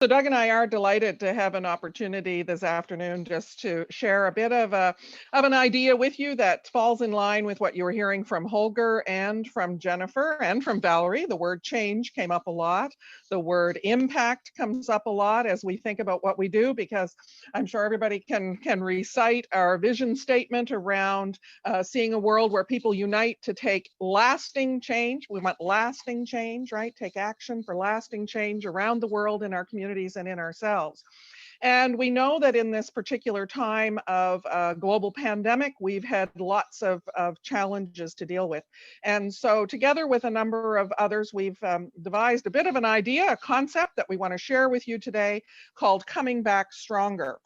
So Doug and I are delighted to have an opportunity this afternoon just to share a bit of an idea with you that falls in line with what you were hearing from Holger and from Jennifer and from Valerie. The word change came up a lot. The word impact comes up a lot as we think about what we do, because I'm sure everybody can recite our vision statement around seeing a world where people unite to take lasting change. We want lasting change, right? Take action for lasting change around the world in our communities and in ourselves. And we know that in this particular time of global pandemic, we've had lots of challenges to deal with. And so together with a number of others, we've devised a bit of an idea, a concept that we want to share with you today called Coming Back Stronger.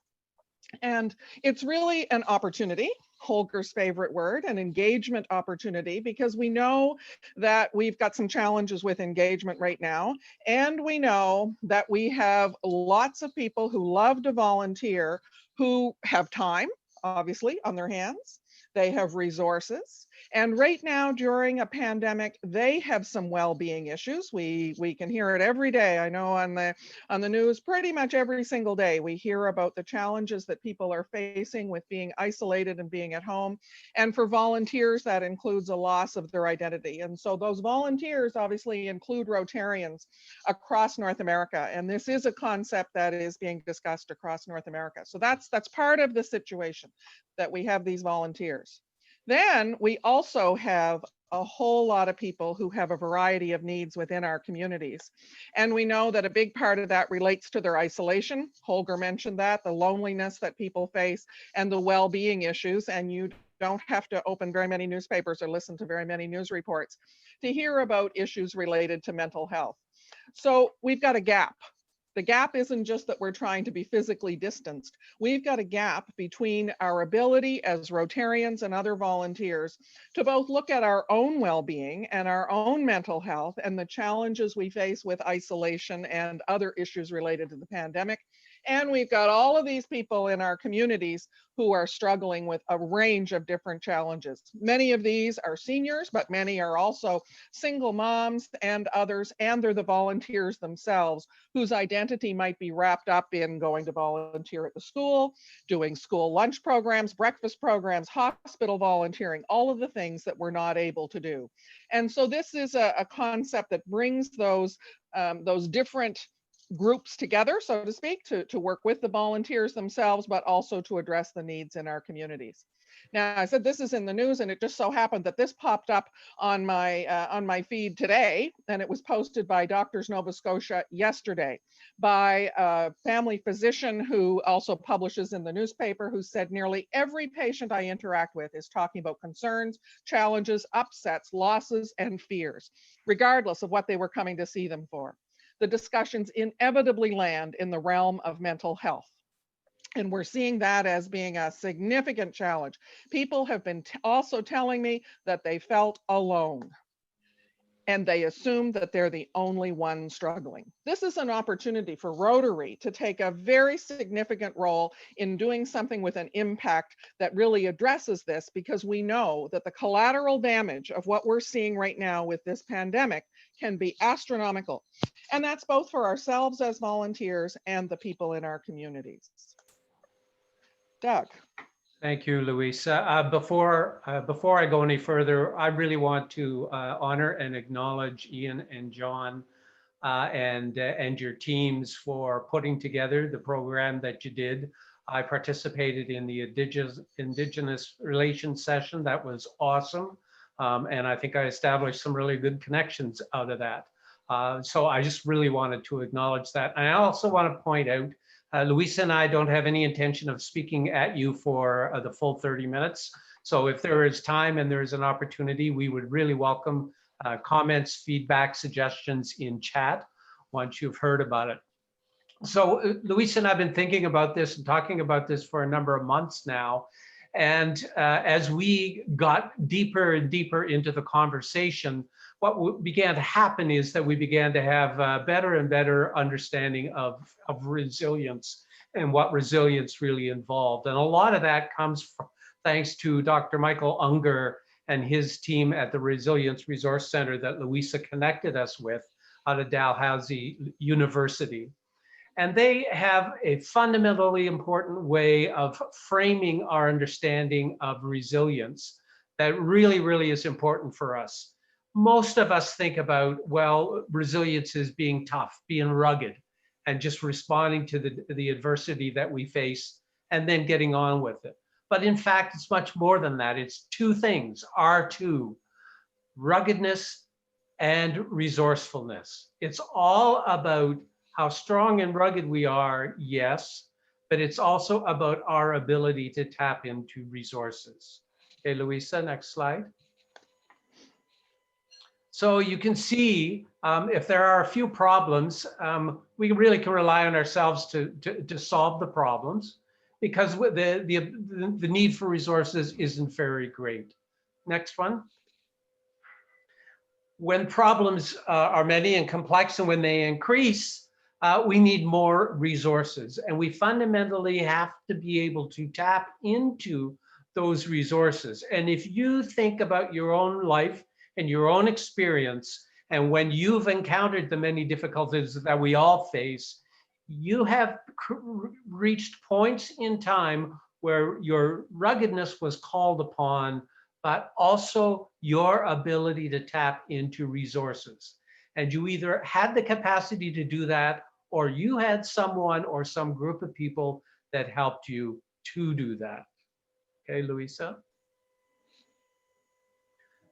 And it's really an opportunity, Holger's favorite word, an engagement opportunity, because we know that we've got some challenges with engagement right now. And we know that we have lots of people who love to volunteer who have time, obviously, on their hands. They have resources. And right now, during a pandemic, they have some well-being issues. We can hear it every day. I know on the news, pretty much every single day, we hear about the challenges that people are facing with being isolated and being at home. And for volunteers, that includes a loss of their identity. And so those volunteers obviously include Rotarians across North America. And this is a concept that is being discussed across North America. So that's part of the situation, that we have these volunteers. Then we also have a whole lot of people who have a variety of needs within our communities. And we know that a big part of that relates to their isolation. Holger mentioned that, the loneliness that people face and the well-being issues. And you don't have to open very many newspapers or listen to very many news reports to hear about issues related to mental health. So we've got a gap. The gap isn't just that we're trying to be physically distanced. We've got a gap between our ability as Rotarians and other volunteers to both look at our own well-being and our own mental health and the challenges we face with isolation and other issues related to the pandemic. And we've got all of these people in our communities who are struggling with a range of different challenges. Many of these are seniors, but many are also single moms and others, and they're the volunteers themselves whose identity might be wrapped up in going to volunteer at the school, doing school lunch programs, breakfast programs, hospital volunteering, all of the things that we're not able to do. And so this is a concept that brings those different groups together, so to speak, to work with the volunteers themselves, but also to address the needs in our communities. Now, I said this is in the news, and it just so happened that this popped up on my feed today, and it was posted by Doctors Nova Scotia yesterday by a family physician who also publishes in the newspaper, who said nearly every patient I interact with is talking about concerns, challenges, upsets, losses, and fears, regardless of what they were coming to see them for. The discussions inevitably land in the realm of mental health. And we're seeing that as being a significant challenge. People have been also telling me that they felt alone, and they assume that they're the only one struggling. This is an opportunity for Rotary to take a very significant role in doing something with an impact that really addresses this, because we know that the collateral damage of what we're seeing right now with this pandemic can be astronomical. And that's both for ourselves as volunteers and the people in our communities. Doug. Thank you, Louisa. Before I go any further, I really want to honor and acknowledge Ian and John and your teams for putting together the program that you did. I participated in the Indigenous Relations session. That was awesome. And I think I established some really good connections out of that. So I just really wanted to acknowledge that. And I also want to point out, Louisa and I don't have any intention of speaking at you for the full 30 minutes. So if there is time and there is an opportunity, we would really welcome comments, feedback, suggestions in chat once you've heard about it. So Louisa and I have been thinking about this and talking about this for a number of months now. And as we got deeper and deeper into the conversation, what began to happen is that we began to have a better and better understanding of resilience and what resilience really involved. And a lot of that comes from, thanks to Dr. Michael Unger and his team at the Resilience Resource Center that Louisa connected us with out of Dalhousie University. And they have a fundamentally important way of framing our understanding of resilience that really, really is important for us. Most of us think about, well, resilience is being tough, being rugged, and just responding to the adversity that we face and then getting on with it. But in fact, it's much more than that. It's two things, R2, ruggedness and resourcefulness. It's all about how strong and rugged we are, yes, but it's also about our ability to tap into resources. Okay, Louisa, next slide. So you can see if there are a few problems, we really can rely on ourselves to solve the problems because the need for resources isn't very great. Next one. When problems are many and complex and when they increase, we need more resources. And we fundamentally have to be able to tap into those resources. And if you think about your own life and your own experience, and when you've encountered the many difficulties that we all face, you have reached points in time where your ruggedness was called upon, but also your ability to tap into resources. And you either had the capacity to do that, or you had someone or some group of people that helped you to do that. Okay, Louisa?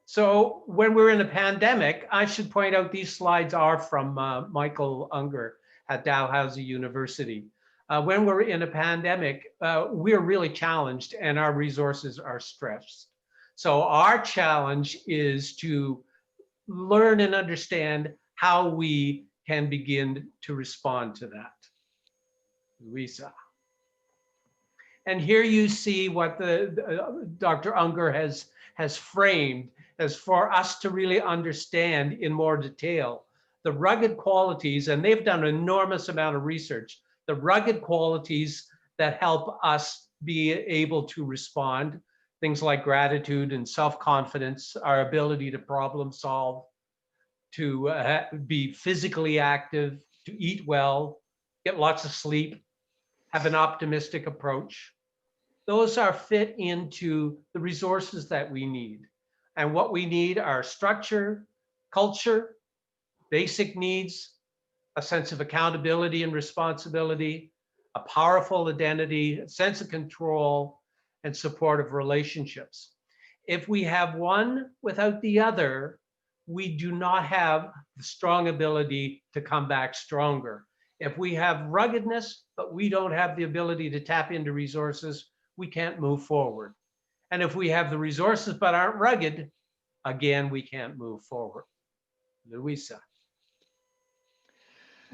So when we're in a pandemic, I should point out these slides are from Michael Unger at Dalhousie University. When we're in a pandemic, we're really challenged and our resources are stressed. So our challenge is to learn and understand how we can begin to respond to that. Louisa. And here you see what Dr. Unger has framed as for us to really understand in more detail the rugged qualities, and they've done an enormous amount of research, the rugged qualities that help us be able to respond, things like gratitude and self-confidence, our ability to problem solve, to be physically active, to eat well, get lots of sleep, have an optimistic approach. Those are fit into the resources that we need. And what we need are structure, culture, basic needs, a sense of accountability and responsibility, a powerful identity, a sense of control, and supportive relationships. If we have one without the other, we do not have the strong ability to come back stronger. If we have ruggedness, but we don't have the ability to tap into resources, we can't move forward. And if we have the resources but aren't rugged, again, we can't move forward. Louisa.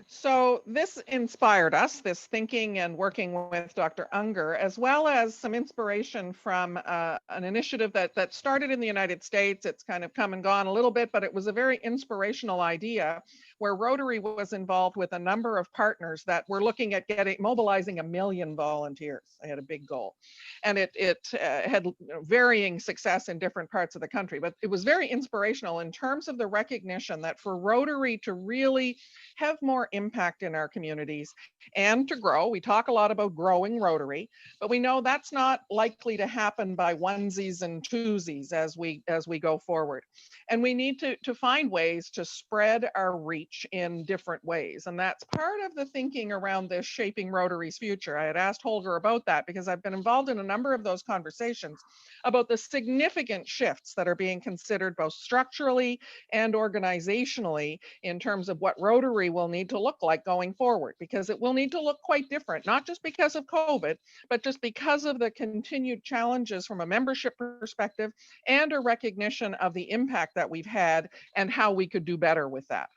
So this inspired us, this thinking and working with Dr. Unger, as well as some inspiration from an initiative that started in the United States. It's kind of come and gone a little bit, but it was a very inspirational idea where Rotary was involved with a number of partners that were looking at mobilizing 1 million volunteers. They had a big goal. And it had varying success in different parts of the country, but it was very inspirational in terms of the recognition that for Rotary to really have more impact in our communities and to grow. We talk a lot about growing Rotary, but we know that's not likely to happen by onesies and twosies as we go forward. And we need to find ways to spread our reach in different ways. And that's part of the thinking around this Shaping Rotary's Future. I had asked Holger about that because I've been involved in a number of those conversations about the significant shifts that are being considered both structurally and organizationally in terms of what Rotary will need to look like going forward, because it will need to look quite different, not just because of COVID, but just because of the continued challenges from a membership perspective and a recognition of the impact that we've had and how we could do better with that.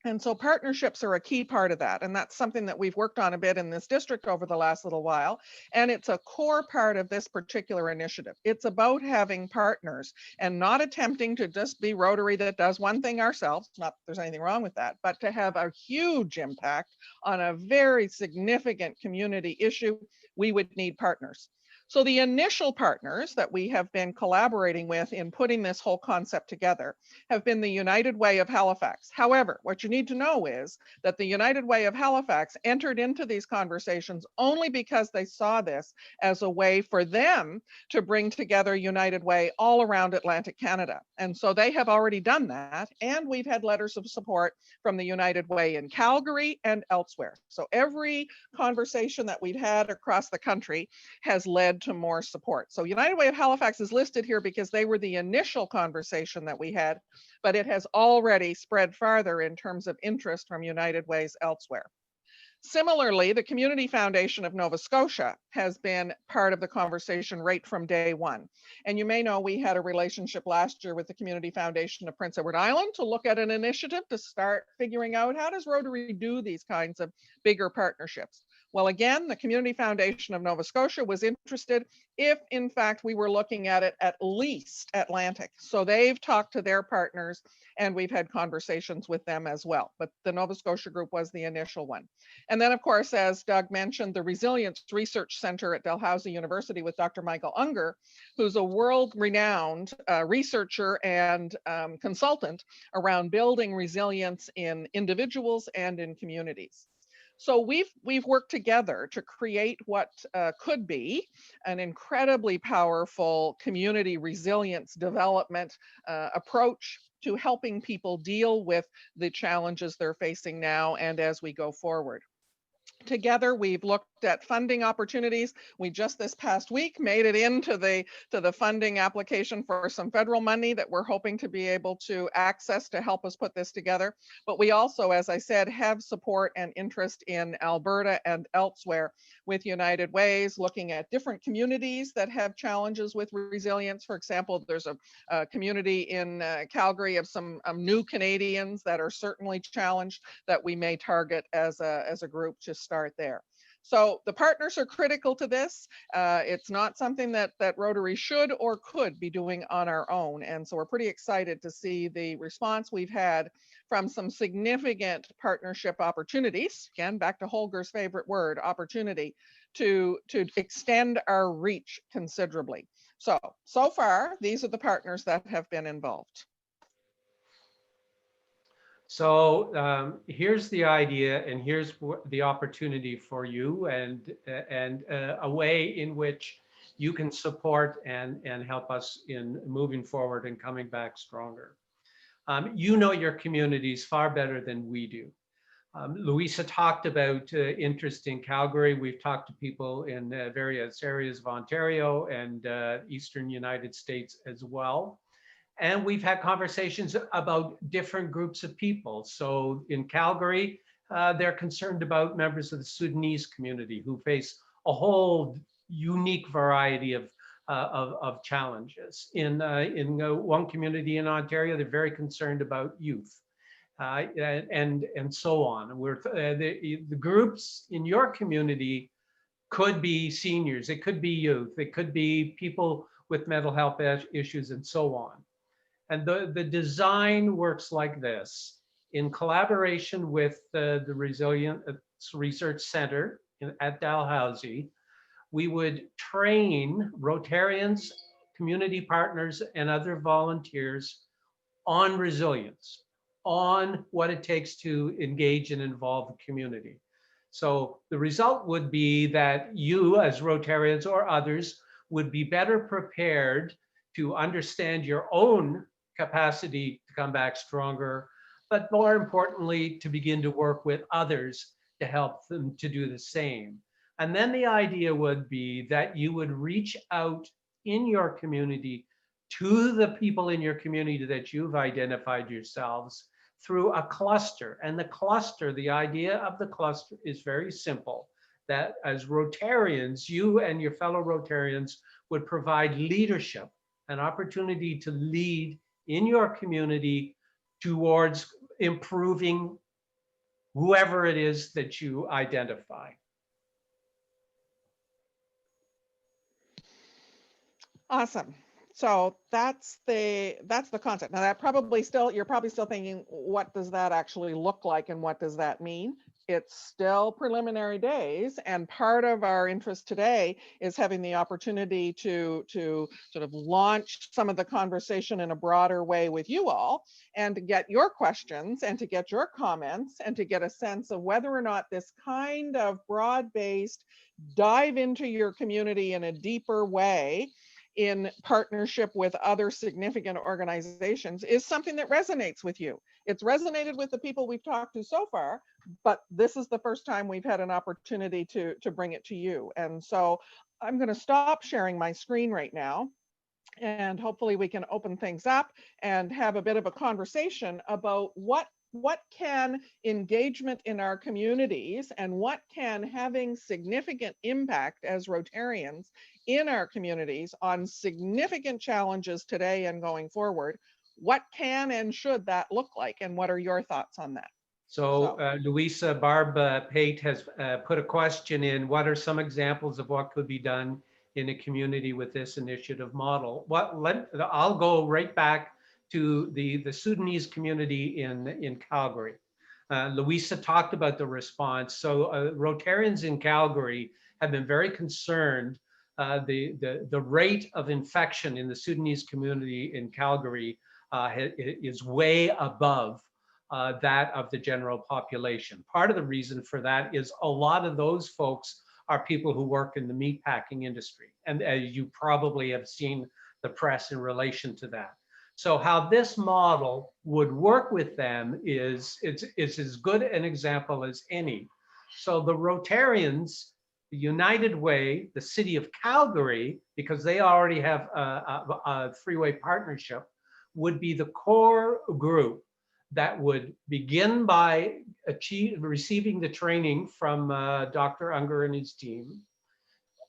And so partnerships are a key part of that. And that's something that we've worked on a bit in this district over the last little while. And it's a core part of this particular initiative. It's about having partners and not attempting to just be Rotary that does one thing ourselves, not that there's anything wrong with that, but to have a huge impact on a very significant community issue, we would need partners. So the initial partners that we have been collaborating with in putting this whole concept together have been the United Way of Halifax. However, what you need to know is that the United Way of Halifax entered into these conversations only because they saw this as a way for them to bring together United Way all around Atlantic Canada. And so they have already done that. And we've had letters of support from the United Way in Calgary and elsewhere. So every conversation that we've had across the country has led to more support. So United Way of Halifax is listed here because they were the initial conversation that we had, but it has already spread farther in terms of interest from United Ways elsewhere. Similarly, the Community Foundation of Nova Scotia has been part of the conversation right from day one. And you may know we had a relationship last year with the Community Foundation of Prince Edward Island to look at an initiative to start figuring out how does Rotary do these kinds of bigger partnerships. Well, again, the Community Foundation of Nova Scotia was interested if, in fact, we were looking at it at least Atlantic. So they've talked to their partners and we've had conversations with them as well. But the Nova Scotia group was the initial one. And then, of course, as Doug mentioned, the Resilience Research Center at Dalhousie University with Dr. Michael Unger, who's a world-renowned researcher and consultant around building resilience in individuals and in communities. So we've worked together to create what could be an incredibly powerful community resilience development approach to helping people deal with the challenges they're facing now and as we go forward. Together, we've looked at funding opportunities. We just this past week made it into the funding application for some federal money that we're hoping to be able to access to help us put this together. But we also, as I said, have support and interest in Alberta and elsewhere with United Ways, looking at different communities that have challenges with resilience. For example, there's a community in Calgary of some new Canadians that are certainly challenged that we may target as a group to start there. So the partners are critical to this. It's not something that Rotary should or could be doing on our own. And so we're pretty excited to see the response we've had from some significant partnership opportunities. Again, back to Holger's favorite word, opportunity, to extend our reach considerably. So far, these are the partners that have been involved. So here's the idea, and here's the opportunity for you, and a way in which you can support and help us in moving forward and coming back stronger. You know your communities far better than we do. Louisa talked about interest in Calgary. We've talked to people in various areas of Ontario and Eastern United States as well. And we've had conversations about different groups of people. So in Calgary, they're concerned about members of the Sudanese community who face a whole unique variety of challenges. In one community in Ontario, they're very concerned about youth. And so on. The groups in your community could be seniors, it could be youth, it could be people with mental health issues and so on. And the design works like this. In collaboration with the Resilience Research Center at Dalhousie, we would train Rotarians, community partners, and other volunteers on resilience, on what it takes to engage and involve the community. So the result would be that you as Rotarians or others would be better prepared to understand your own capacity to come back stronger, but more importantly, to begin to work with others to help them to do the same. And then the idea would be that you would reach out in your community to the people in your community that you've identified yourselves through a cluster. And the cluster, the idea of the cluster is very simple, that as Rotarians, you and your fellow Rotarians would provide leadership, an opportunity to lead in your community towards improving whoever it is that you identify. Awesome. So that's the concept. Now that probably still, you're probably still thinking, what does that actually look like and what does that mean? It's still preliminary days, and part of our interest today is having the opportunity to sort of launch some of the conversation in a broader way with you all, and to get your questions and to get your comments and to get a sense of whether or not this kind of broad-based dive into your community in a deeper way in partnership with other significant organizations is something that resonates with you. It's resonated with the people we've talked to so far, but this is the first time we've had an opportunity to bring it to you. And so I'm going to stop sharing my screen right now, and hopefully we can open things up and have a bit of a conversation about what can engagement in our communities and what can having significant impact as Rotarians in our communities on significant challenges today and going forward, what can and should that look like, and what are your thoughts on that? So Louisa, Barb Pate has put a question in. What are some examples of what could be done in a community with this initiative model? I'll go right back to the Sudanese community in Calgary. Louisa talked about the response. So Rotarians in Calgary have been very concerned. The rate of infection in the Sudanese community in Calgary is way above that of the general population. Part of the reason for that is a lot of those folks are people who work in the meatpacking industry. And you probably have seen the press in relation to that. So how this model would work with them is as good an example as any. So the Rotarians, the United Way, the city of Calgary, because they already have a three-way partnership, would be the core group that would begin by receiving the training from Dr. Unger and his team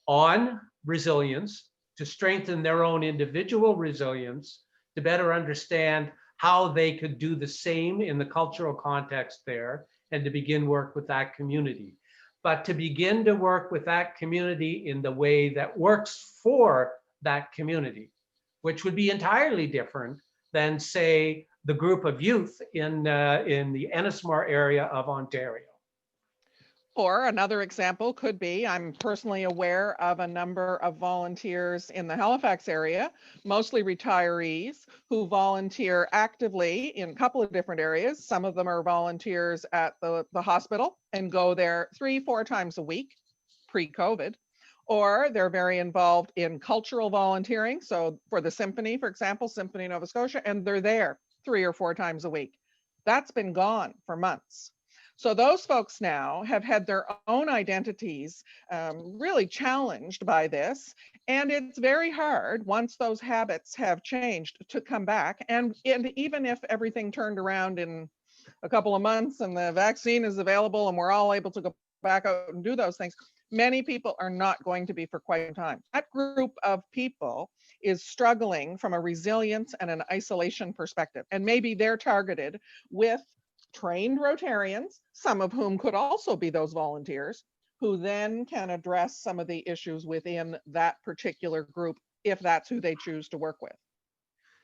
on resilience to strengthen their own individual resilience, to better understand how they could do the same in the cultural context there, and to begin work with that community. But to begin to work with that community in the way that works for that community, which would be entirely different than, say, the group of youth in the Ennismore area of Ontario. Or another example could be, I'm personally aware of a number of volunteers in the Halifax area, mostly retirees, who volunteer actively in a couple of different areas. Some of them are volunteers at the hospital and go there 3-4 times a week pre-COVID. Or they're very involved in cultural volunteering. So for the symphony, for example, Symphony Nova Scotia, and they're there 3 or 4 times a week. That's been gone for months. So those folks now have had their own identities really challenged by this. And it's very hard once those habits have changed to come back. And even if everything turned around in a couple of months and the vaccine is available and we're all able to go back out and do those things, many people are not going to be for quite some time. That group of people is struggling from a resilience and an isolation perspective. And maybe they're targeted with trained Rotarians, some of whom could also be those volunteers, who then can address some of the issues within that particular group, if that's who they choose to work with.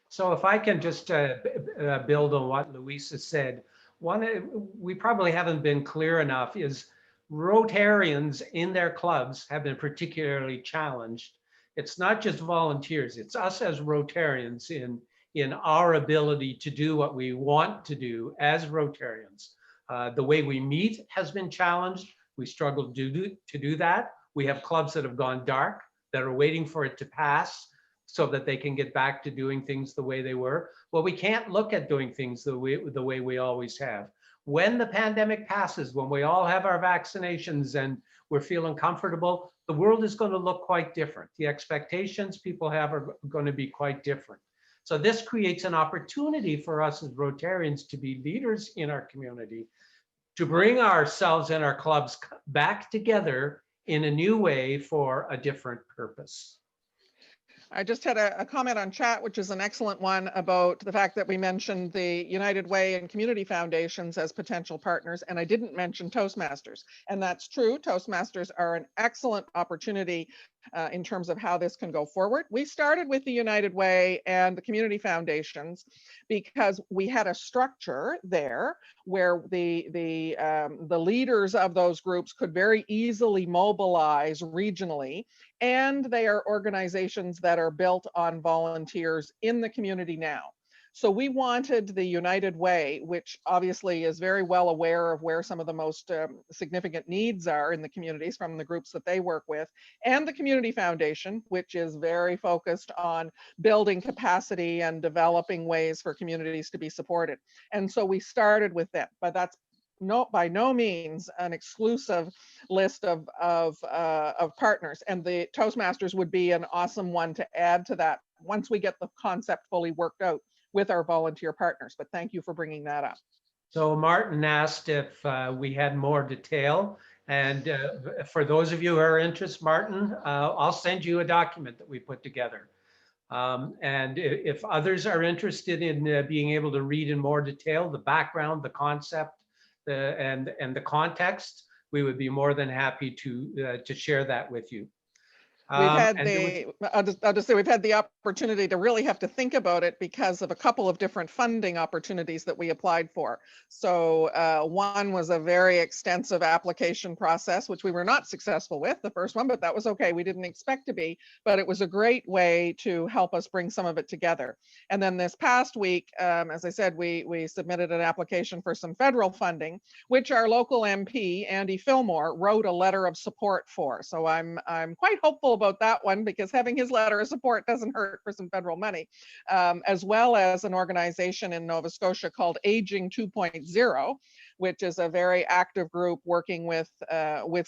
So if I can just build on what Louisa said, one, we probably haven't been clear enough is Rotarians in their clubs have been particularly challenged. It's not just volunteers, it's us as Rotarians in our ability to do what we want to do as Rotarians. The way we meet has been challenged. We struggle to do that. We have clubs that have gone dark, that are waiting for it to pass so that they can get back to doing things the way they were. Well, we can't look at doing things the way we always have. When the pandemic passes, when we all have our vaccinations and we're feeling comfortable, the world is going to look quite different. The expectations people have are going to be quite different. So this creates an opportunity for us as Rotarians to be leaders in our community, to bring ourselves and our clubs back together in a new way for a different purpose. I just had a comment on chat, which is an excellent one, about the fact that we mentioned the United Way and community foundations as potential partners, and I didn't mention Toastmasters. And that's true. Toastmasters are an excellent opportunity in terms of how this can go forward. We started with the United Way and the community foundations because we had a structure there where the leaders of those groups could very easily mobilize regionally, and they are organizations that are built on volunteers in the community now. So we wanted the United Way, which obviously is very well aware of where some of the most significant needs are in the communities from the groups that they work with, and the Community Foundation, which is very focused on building capacity and developing ways for communities to be supported. And so we started with them, but that's by no means an exclusive list of partners. And the Toastmasters would be an awesome one to add to that once we get the concept fully worked out with our volunteer partners. But thank you for bringing that up. So Martin asked if we had more detail. And for those of you who are interested, Martin, I'll send you a document that we put together. And if others are interested in being able to read in more detail, the background, the concept, and the context, we would be more than happy to share that with you. We've had I'll just say we've had the opportunity to really have to think about it because of a couple of different funding opportunities that we applied for. So one was a very extensive application process, which we were not successful with, the first one, but that was okay. We didn't expect to be, but it was a great way to help us bring some of it together. And then this past week, as I said, we submitted an application for some federal funding, which our local MP, Andy Fillmore, wrote a letter of support for. So I'm quite hopeful about that one, because having his letter of support doesn't hurt for some federal money, as well as an organization in Nova Scotia called Aging 2.0, which is a very active group working with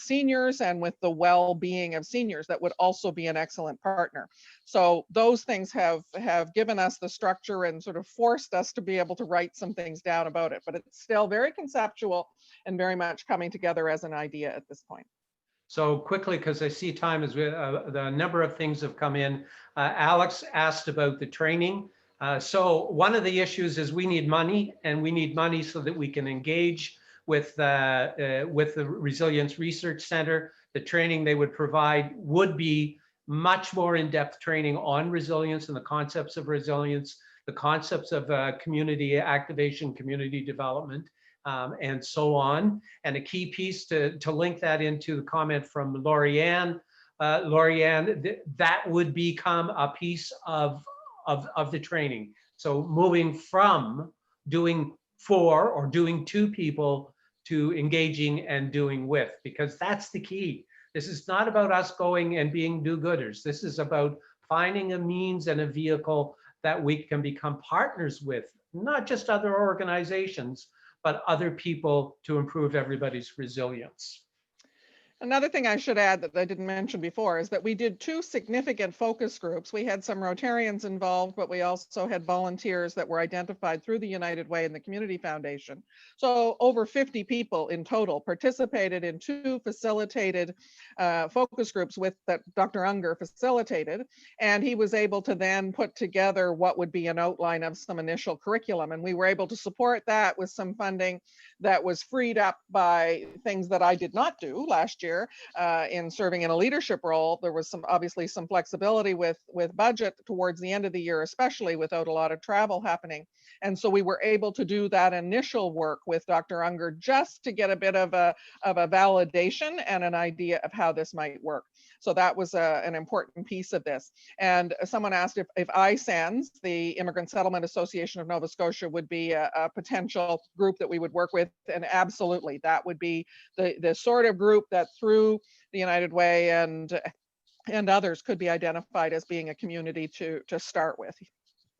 seniors and with the well-being of seniors that would also be an excellent partner. So those things have given us the structure and sort of forced us to be able to write some things down about it, but it's still very conceptual and very much coming together as an idea at this point. So quickly, because I see time is the number of things have come in. Alex asked about the training. So one of the issues is we need money, and we need money so that we can engage with the Resilience Research Center. The training they would provide would be much more in-depth training on resilience and the concepts of resilience, the concepts of community activation, community development. And so on. And a key piece to link that into the comment from Lorianne, that would become a piece of the training. So moving from doing for or doing to people to engaging and doing with, because that's the key. This is not about us going and being do-gooders. This is about finding a means and a vehicle that we can become partners with, not just other organizations, but other people to improve everybody's resilience. Another thing I should add that I didn't mention before is that we did 2 significant focus groups. We had some Rotarians involved, but we also had volunteers that were identified through the United Way and the Community Foundation. So over 50 people in total participated in 2 facilitated focus groups that Dr. Unger facilitated. And he was able to then put together what would be an outline of some initial curriculum. And we were able to support that with some funding that was freed up by things that I did not do last year in serving in a leadership role. There was obviously some flexibility with budget towards the end of the year, especially without a lot of travel happening. And so we were able to do that initial work with Dr. Unger just to get a bit of a validation and an idea of how this might work. So that was an important piece of this. And someone asked if ISANS, the Immigrant Settlement Association of Nova Scotia, would be a potential group that we would work with. And absolutely, that would be the sort of group that through the United Way and others could be identified as being a community to start with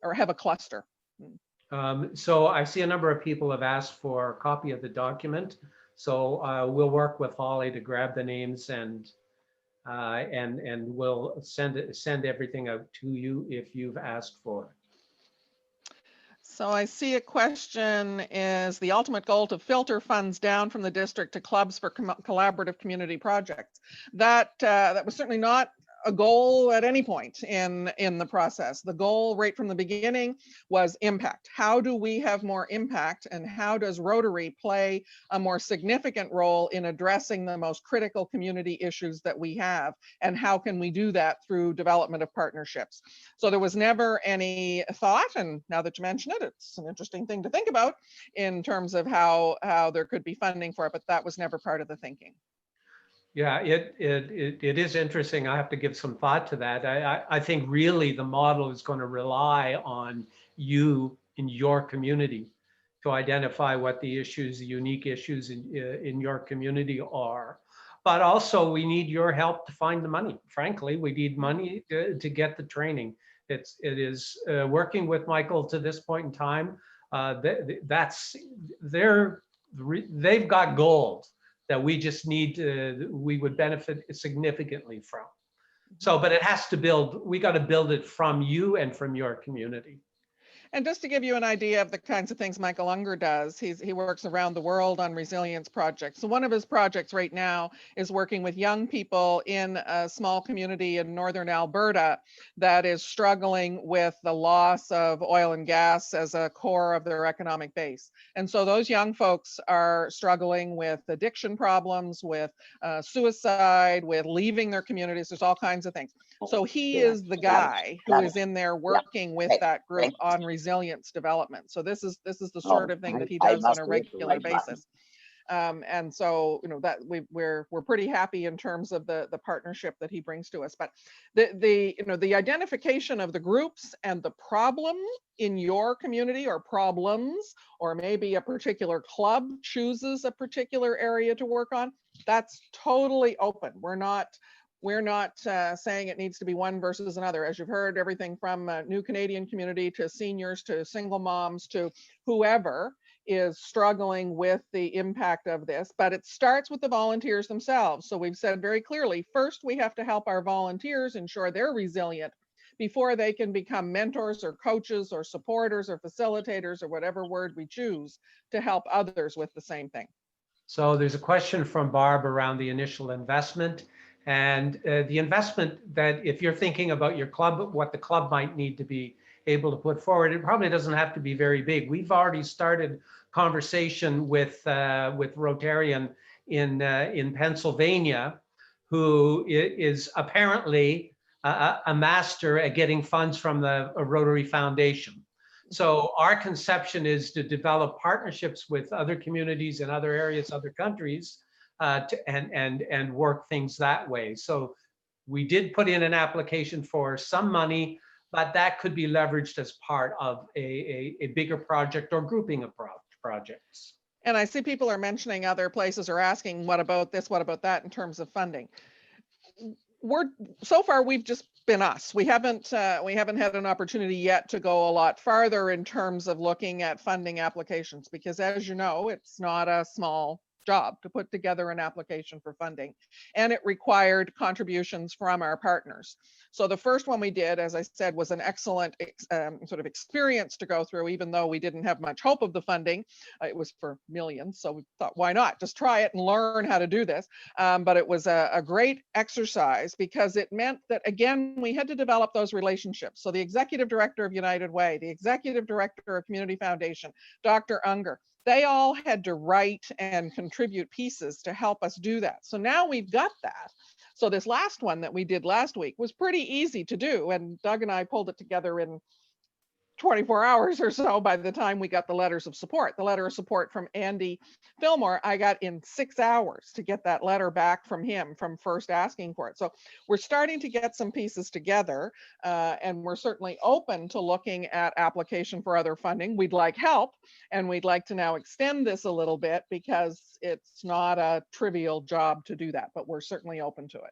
or have a cluster. So I see a number of people have asked for a copy of the document. So we'll work with Holly to grab the names and we'll send everything out to you if you've asked for it. So I see a question: is the ultimate goal to filter funds down from the district to clubs for collaborative community projects? That was certainly not a goal at any point in the process. The goal right from the beginning was impact. How do we have more impact, and how does Rotary play a more significant role in addressing the most critical community issues that we have, and how can we do that through development of partnerships? So there was never any thought, and now that you mention it, it's an interesting thing to think about in terms of how there could be funding for it, but that was never part of the thinking. Yeah, it is interesting. I have to give some thought to that. I think really the model is going to rely on you in your community to identify what the issues, the unique issues in your community are. But also we need your help to find the money. Frankly, we need money to get the training. It is working with Michael to this point in time. They've got gold that we just need to, we would benefit significantly from. So, but it has to build, we got to build it from you and from your community. And just to give you an idea of the kinds of things Michael Unger does, he works around the world on resilience projects. So one of his projects right now is working with young people in a small community in northern Alberta that is struggling with the loss of oil and gas as a core of their economic base. And so those young folks are struggling with addiction problems, with suicide, with leaving their communities. There's all kinds of things. So he is the guy who is in there working with that group on resilience development. So this is the sort of thing that he does on a regular basis. And so, you know, that we're pretty happy in terms of the partnership that he brings to us. But the identification of the groups and the problem in your community, or problems, or maybe a particular club chooses a particular area to work on, that's totally open. We're not saying it needs to be one versus another. As you've heard, everything from new Canadian community to seniors to single moms to whoever is struggling with the impact of this, but it starts with the volunteers themselves. So we've said very clearly, first we have to help our volunteers ensure they're resilient before they can become mentors or coaches or supporters or facilitators or whatever word we choose to help others with the same thing. So there's a question from Barb around the initial investment. And the investment that, if you're thinking about your club, what the club might need to be able to put forward, it probably doesn't have to be very big. We've already started conversation with Rotarian in Pennsylvania, who is apparently a master at getting funds from the Rotary Foundation. So our conception is to develop partnerships with other communities in other areas, other countries, and work things that way. So we did put in an application for some money, but that could be leveraged as part of a bigger project or grouping of projects. And I see people are mentioning other places or asking, what about this, what about that in terms of funding? So far we've just been us. We haven't had an opportunity yet to go a lot farther in terms of looking at funding applications, because as you know, it's not a small job to put together an application for funding, and it required contributions from our partners. So the first one we did, as I said, was an excellent sort of experience to go through, even though we didn't have much hope of the funding. It was for millions, so we thought, why not just try it and learn how to do this. But it was a great exercise, because it meant that, again, we had to develop those relationships. So the executive director of United Way, the executive director of Community Foundation, Dr. Unger, they all had to write and contribute pieces to help us do that. So now we've got that. So this last one that we did last week was pretty easy to do. And Doug and I pulled it together in 24 hours or so by the time we got the letters of support. The letter of support from Andy Fillmore, I got in 6 hours to get that letter back from him from first asking for it. So we're starting to get some pieces together, and we're certainly open to looking at application for other funding. We'd like help, and we'd like to now extend this a little bit, because it's not a trivial job to do that, but we're certainly open to it.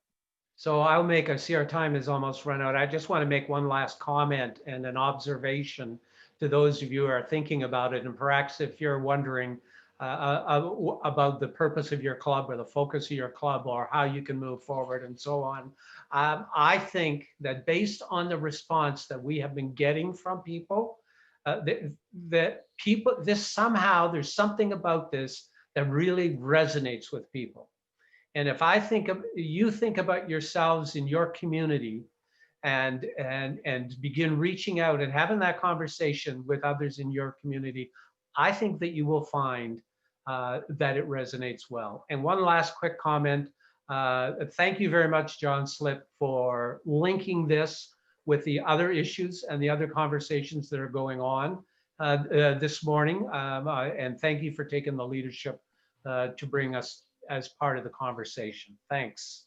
So I see our time has almost run out. I just want to make one last comment and an observation to those of you who are thinking about it. And perhaps if you're wondering about the purpose of your club or the focus of your club or how you can move forward and so on, I think that based on the response that we have been getting from people, that people, there's something about this that really resonates with people. And if I think of, you think about yourselves in your community and begin reaching out and having that conversation with others in your community, I think that you will find that it resonates well. And one last quick comment. Thank you very much, John Slip, for linking this with the other issues and the other conversations that are going on this morning. And thank you for taking the leadership to bring us as part of the conversation. Thanks.